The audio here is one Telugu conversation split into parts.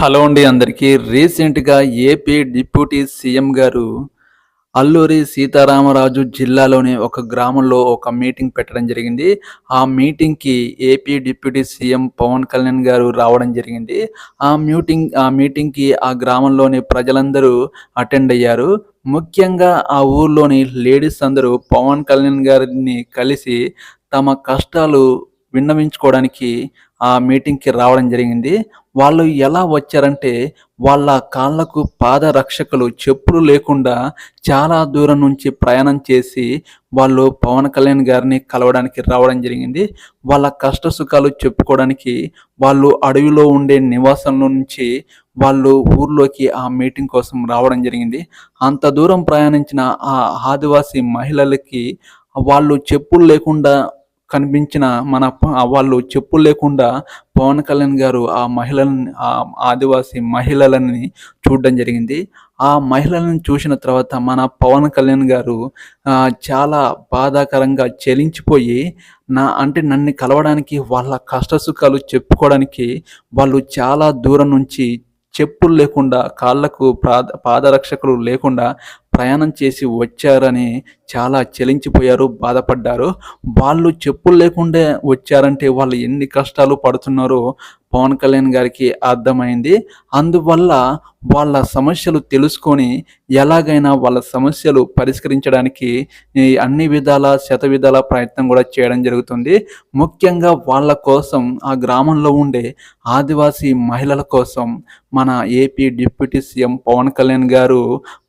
హలో అండి అందరికీ. రీసెంట్‌గా ఏపీ డిప్యూటీ సీఎం గారు అల్లూరి సీతారామరాజు జిల్లాలోని ఒక గ్రామంలో ఒక మీటింగ్ పెట్టడం జరిగింది. ఆ మీటింగ్‌కి AP deputy CM Pawan Kalyan garu రావడం జరిగింది. ఆ మీటింగ్‌కి ఆ గ్రామంలోని ప్రజలందరూ అటెండ్ అయ్యారు. ముఖ్యంగా ఆ ఊర్లోని లేడీస్ అందరూ పవన్ కళ్యాణ్ గారిని కలిసి తమ కష్టాలు విన్నవించుకోవడానికి ఆ మీటింగ్‌కి రావడం జరిగింది. వాళ్ళు ఎలా వచ్చారంటే, వాళ్ళ కాళ్ళకు పాదరక్షకులు, చెప్పులు లేకుండా చాలా దూరం నుంచి ప్రయాణం చేసి, వాళ్ళు పవన్ కళ్యాణ్ గారిని కలవడానికి రావడం జరిగింది. వాళ్ళ కష్ట సుఖాలు చెప్పుకోవడానికి వాళ్ళు అడవిలో ఉండే నివాసంలో నుంచి వాళ్ళు ఊర్లోకి ఆ మీటింగ్ కోసం రావడం జరిగింది. అంత దూరం ప్రయాణించిన ఆ ఆదివాసీ మహిళలకి వాళ్ళు చెప్పులు లేకుండా కనిపించిన వాళ్ళు చెప్పులు లేకుండా పవన్ కళ్యాణ్ గారు ఆదివాసీ మహిళలని చూడడం జరిగింది. ఆ మహిళలను చూసిన తర్వాత మన పవన్ కళ్యాణ్ గారు చాలా బాధాకరంగా చలించిపోయి, నన్ను కలవడానికి వాళ్ళ కష్ట సుఖాలు చెప్పుకోవడానికి వాళ్ళు చాలా దూరం నుంచి చెప్పులు లేకుండా, కాళ్ళకు పాదరక్షకులు లేకుండా ప్రయాణం చేసి వచ్చారని చాలా చలించిపోయారు, బాధపడ్డారు. వాళ్ళు చెప్పులు లేకుండా వచ్చారంటే వాళ్ళు ఎన్ని కష్టాలు పడుతున్నారో పవన్ కళ్యాణ్ గారికి అర్థమైంది. అందువల్ల వాళ్ళ సమస్యలు తెలుసుకొని ఎలాగైనా వాళ్ళ సమస్యలు పరిష్కరించడానికి అన్ని విధాల శతవిధాల ప్రయత్నం కూడా చేయడం జరుగుతుంది. ముఖ్యంగా వాళ్ళ కోసం, ఆ గ్రామంలో ఉండే ఆదివాసీ మహిళల కోసం మన AP deputy CM Pawan Kalyan garu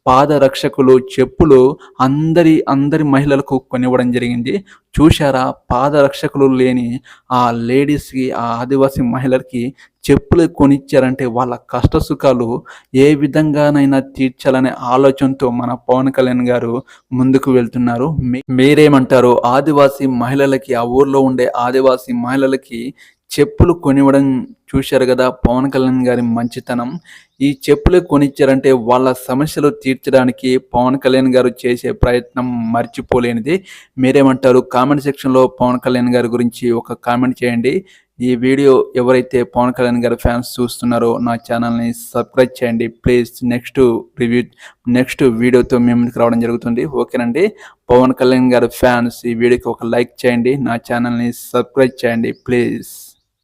పాదరక్షకులు, చెప్పులు అందరి మహిళలకు కొనివ్వడం జరిగింది. చూశారా, పాదరక్షకులు లేని ఆ లేడీస్‌కి, ఆ ఆదివాసీ మహిళలకి చెప్పులు కొనిచ్చారంటే వాళ్ళ కష్ట సుఖాలు ఏ విధంగానైనా తీర్చాలనే ఆలోచనతో మన పవన్ కళ్యాణ్ గారు ముందుకు వెళ్తున్నారు. మీరేమంటారు? ఆదివాసీ మహిళలకి, ఆ ఊర్లో ఉండే ఆదివాసీ మహిళలకి చెప్పులు కొనివ్వడం చూశారు కదా పవన్ కళ్యాణ్ గారి మంచితనం. ఈ చెప్పులే కొనిచ్చారంటే వాళ్ళ సమస్యలు తీర్చడానికి పవన్ కళ్యాణ్ గారు చేసే ప్రయత్నం మర్చిపోలేనిది. మీరేమంటారు? కామెంట్ సెక్షన్‌లో పవన్ కళ్యాణ్ గారి గురించి ఒక కామెంట్ చేయండి. ఈ వీడియో ఎవరైతే పవన్ కళ్యాణ్ గారి ఫ్యాన్స్ చూస్తున్నారో నా ఛానల్‌ని సబ్స్క్రైబ్ చేయండి ప్లీజ్. నెక్స్ట్ వీడియోతో మీ ముందుకు రావడం జరుగుతుంది. ఓకేనండి. పవన్ కళ్యాణ్ గారి ఫ్యాన్స్ ఈ వీడియోకి ఒక లైక్ చేయండి. నా ఛానల్‌ని సబ్స్క్రైబ్ చేయండి ప్లీజ్.